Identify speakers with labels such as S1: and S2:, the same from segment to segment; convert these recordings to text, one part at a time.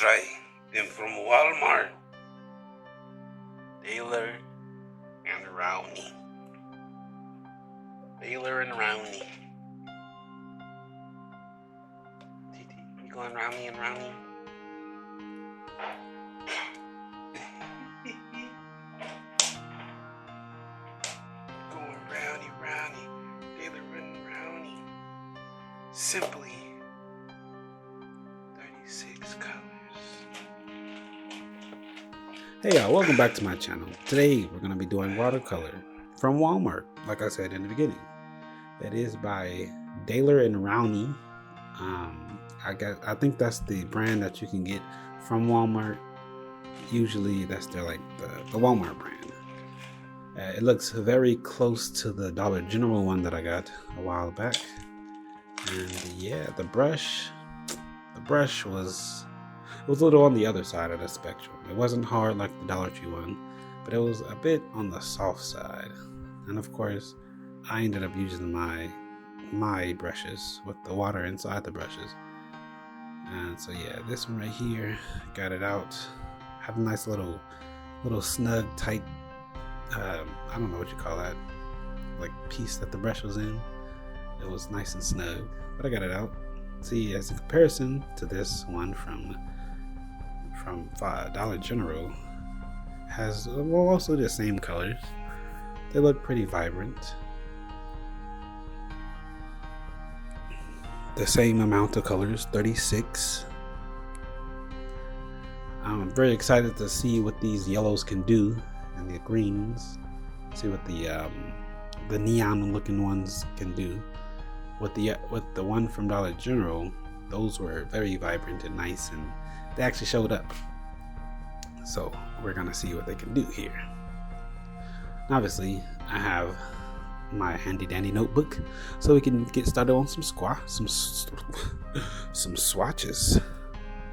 S1: right. Then from Walmart, Taylor and Rowney. Taylor and Rowney. TT, you going Rowney and Rowney? Going Rowney, Taylor and Rowney. Simply 36 colors. Hey y'all, welcome back to my channel. Today we're going to be doing watercolor from Walmart, like I said in the beginning. It is by Taylor and Rowney. I think that's the brand that you can get from Walmart. Usually that's their the Walmart brand. It looks very close to the Dollar General one that I got a while back. And yeah, the brush was a little on the other side of the spectrum. It wasn't hard like the Dollar Tree one, but it was a bit on the soft side. And of course, I ended up using my brushes with the water inside the brushes. And so yeah, this one right here, got it out. Have a nice little snug, tight, I don't know what you call that, like piece that the brush was in. It was nice and snug, but I got it out. See, as a comparison to this one from Dollar General, has also the same colors. They look pretty vibrant. The same amount of colors, 36. I'm very excited to see what these yellows can do and the greens. See what the neon looking ones can do. With the one from Dollar General, those were very vibrant and nice, and they actually showed up. So we're gonna see what they can do here. Obviously, I have my handy dandy notebook, so we can get started on some swatches.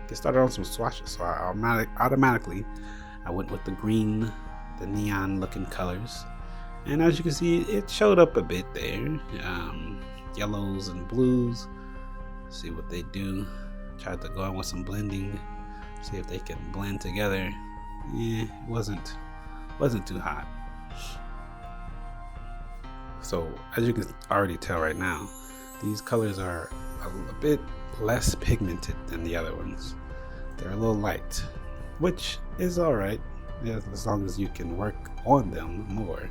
S1: Get started on some swatches. So I automatically went with the green, the neon looking colors, and as you can see, it showed up a bit there. Yellows and blues. See what they do. Tried to go in with some blending, see if they can blend together. Yeah, it wasn't too hot. So as you can already tell right now, these colors are a bit less pigmented than the other ones. They're a little light, which is alright, as long as you can work on them more.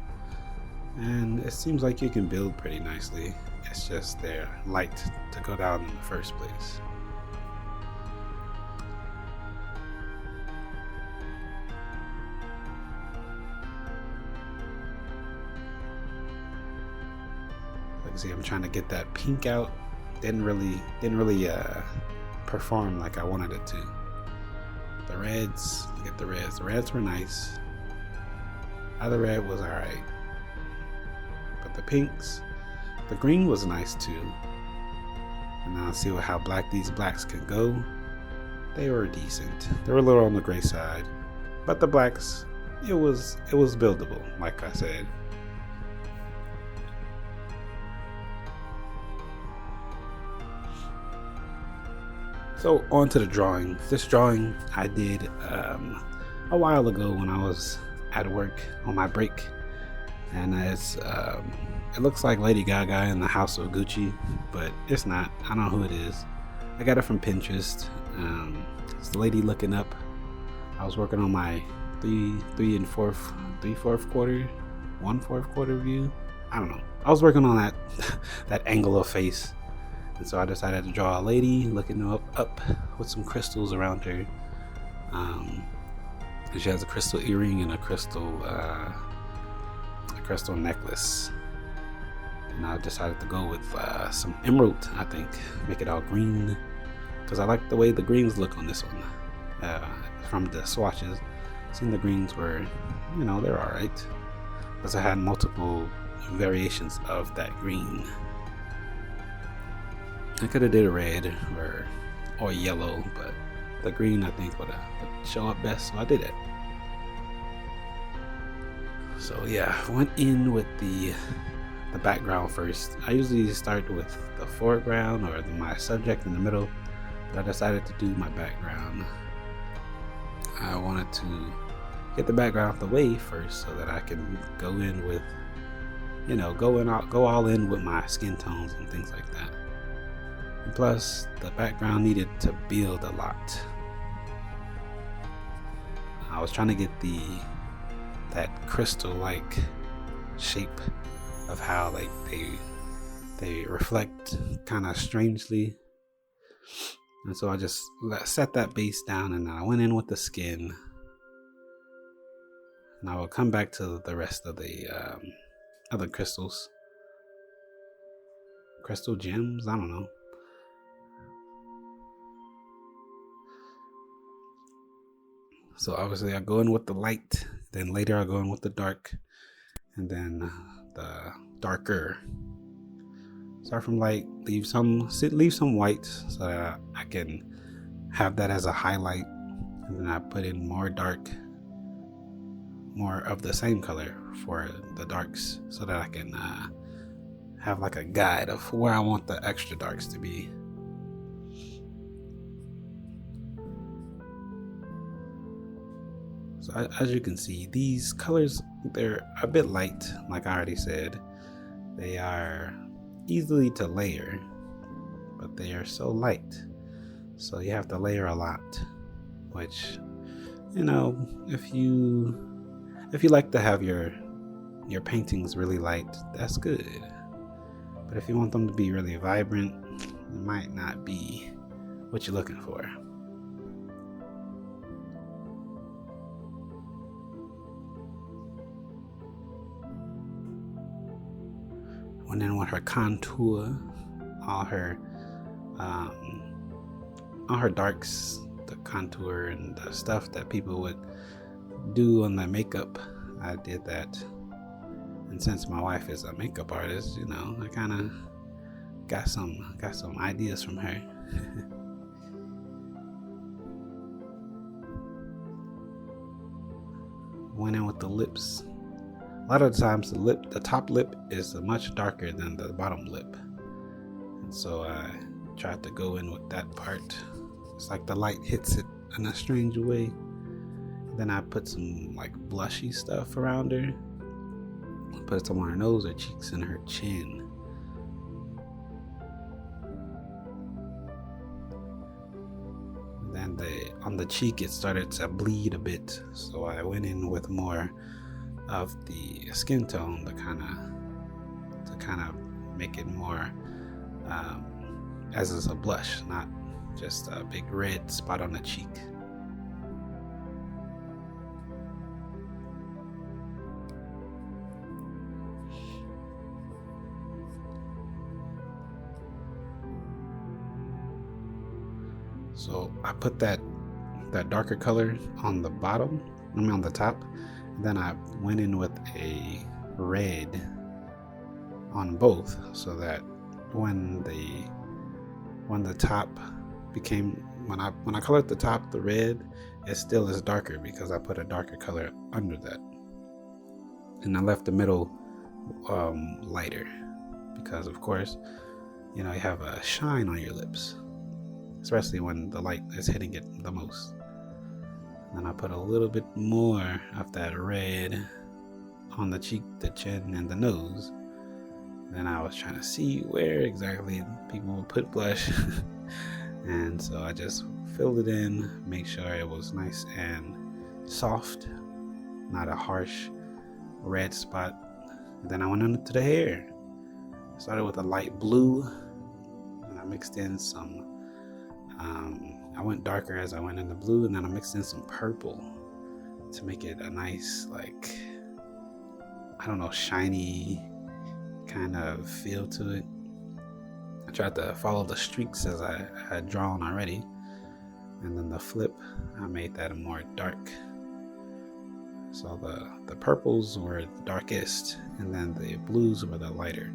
S1: And it seems like you can build pretty nicely. It's just they're light to go down in the first place. Like I see, I'm trying to get that pink out. Didn't really perform like I wanted it to. The reds, look at the reds. The reds were nice. Other red was alright. But the pinks, the green was nice too. And now see how black these blacks can go. They were decent. They were a little on the gray side, but the blacks, it was buildable, like I said. So on to the drawing. This drawing I did a while ago when I was at work on my break, and it looks like Lady Gaga in the House of Gucci, but it's not. I don't know who it is. I got it from Pinterest. It's the lady looking up. I was working on my 1/4 quarter view. I don't know. I was working on that angle of face, and so I decided to draw a lady looking up with some crystals around her. She has a crystal earring and a crystal necklace. And I decided to go with some emerald, I think. Make it all green, because I like the way the greens look on this one. From the swatches, seeing the greens were, they're alright. Because I had multiple variations of that green. I could have did a red or yellow, but the green I think would show up best, so I did it. So yeah, I went in with the background first. I usually start with the foreground or my subject in the middle, but I decided to do my background. I wanted to get the background out the way first so that I can go in with, go all in with my skin tones and things like that. And plus, the background needed to build a lot. I was trying to get that crystal-like shape of how like they reflect kind of strangely. And so I just set that base down, and I went in with the skin. And I will come back to the rest of the other crystals. Crystal gems? I don't know. So obviously I go in with the light, then later I go in with the dark, and then the darker. Start from light, leave some white so that I can have that as a highlight, and then I put in more dark, more of the same color for the darks, so that I can have like a guide of where I want the extra darks to be. So as you can see, these colors, they're a bit light, like I already said. They are easily to layer, but they are so light, so you have to layer a lot, which, if you like to have your paintings really light, that's good. But if you want them to be really vibrant, it might not be what you're looking for. Went in with her contour, all her darks, the contour and the stuff that people would do on their makeup. I did that, and since my wife is a makeup artist, I kind of got some ideas from her. Went in with the lips. A lot of the times the top lip is much darker than the bottom lip, and so I tried to go in with that part. It's like the light hits it in a strange way. And then I put some like blushy stuff around her. Put some on her nose, her cheeks, and her chin. And then on the cheek it started to bleed a bit, so I went in with more of the skin tone to kind of make it more as a blush, not just a big red spot on the cheek. So I put that darker color on the bottom, on the top. Then I went in with a red on both, so that when the top became, when I colored the top the red, it still is darker because I put a darker color under that, and I left the middle lighter because, of course, you have a shine on your lips, especially when the light is hitting it the most. Then I put a little bit more of that red on the cheek, the chin, and the nose. Then I was trying to see where exactly people would put blush. And so I just filled it in, make sure it was nice and soft, not a harsh red spot. And then I went into the hair. Started with a light blue, and I mixed in some I went darker as I went in the blue, and then I mixed in some purple to make it a nice, like, I don't know, shiny kind of feel to it. I tried to follow the streaks as I had drawn already, and then the flip, I made that a more dark. So the purples were the darkest, and then the blues were the lighter.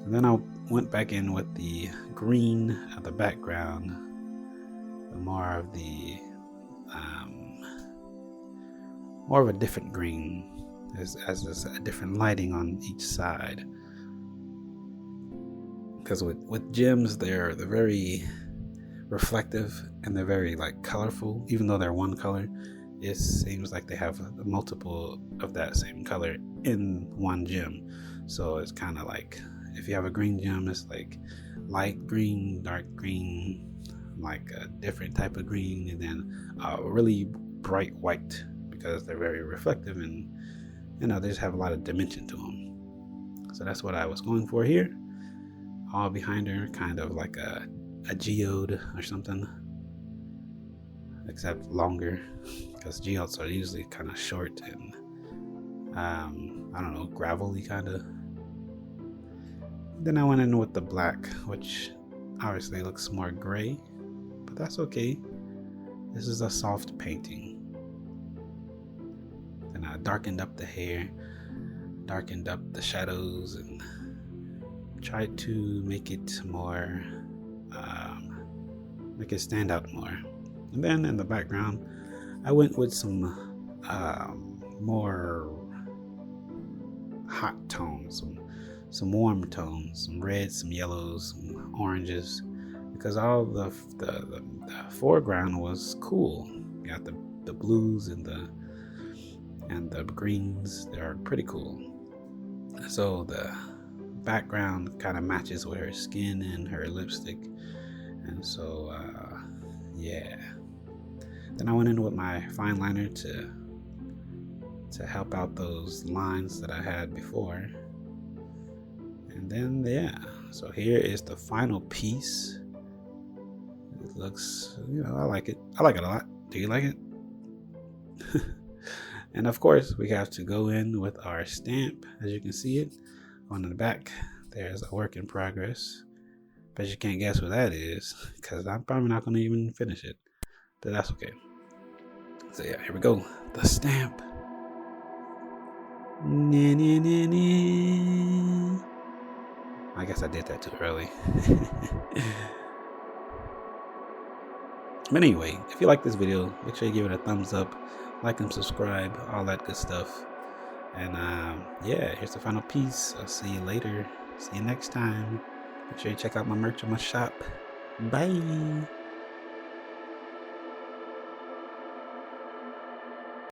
S1: And then I went back in with the green of the background, more of a different green, as a different lighting on each side. Because with gems, they're very reflective, and they're very like colorful. Even though they're one color, it seems like they have a multiple of that same color in one gem. So it's kind of like if you have a green gem, it's like light green, dark green, like a different type of green, and then a really bright white, because they're very reflective and they just have a lot of dimension to them. So that's what I was going for here. All behind her, kind of like a geode or something, except longer, because geodes are usually kind of short and I don't know, gravelly kind of. Then I went in with the black, which obviously looks more gray, but that's okay. This is a soft painting. Then I darkened up the hair, darkened up the shadows, and tried to make it more, make it stand out more. And then in the background, I went with some more hot tones, some warm tones, some reds, some yellows, some oranges, because all the foreground was cool. You got the blues and the greens. They are pretty cool. So the background kind of matches with her skin and her lipstick, and so yeah. Then I went in with my fine liner to help out those lines that I had before. And then yeah, so here is the final piece. It looks, I like it. I like it a lot. Do you like it? And of course, we have to go in with our stamp. As you can see it on the back, there's a work in progress. Bet you can't guess what that is, because I'm probably not going to even finish it. But that's okay. So yeah, here we go. The stamp. I guess I did that too early. But anyway, if you like this video, make sure you give it a thumbs up, like and subscribe, all that good stuff. And yeah, here's the final piece. I'll see you later. See you next time. Make sure you check out my merch on my shop. Bye.